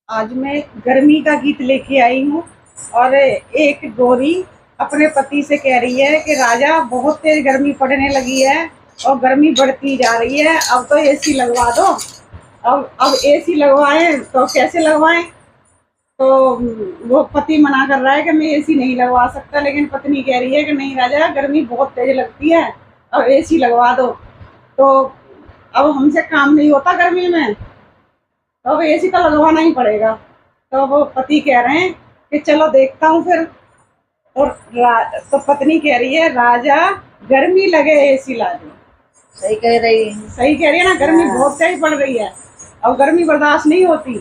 आज मैं गर्मी का गीत लेके आई हूँ। और एक गोरी अपने पति से कह रही है कि राजा बहुत तेज गर्मी पड़ने लगी है और गर्मी बढ़ती जा रही है, अब तो एसी लगवा दो। अब एसी लगवाएं तो कैसे लगवाएं? तो वो पति मना कर रहा है कि मैं एसी नहीं लगवा सकता, लेकिन पत्नी कह रही है कि नहीं राजा, गर्मी बहुत तेज लगती है, अब एसी लगवा दो। तो अब हमसे काम नहीं होता गर्मी में, तो अब एसी तो लगवाना ही पड़ेगा। तो वो पति कह रहे हैं कि चलो देखता हूँ फिर। और तो पत्नी कह रही है राजा, गर्मी लगे एसी ला दो। सही कह रही है। सही कह रही है ना, गर्मी बहुत तेज पड़ रही है, अब गर्मी बर्दाश्त नहीं होती।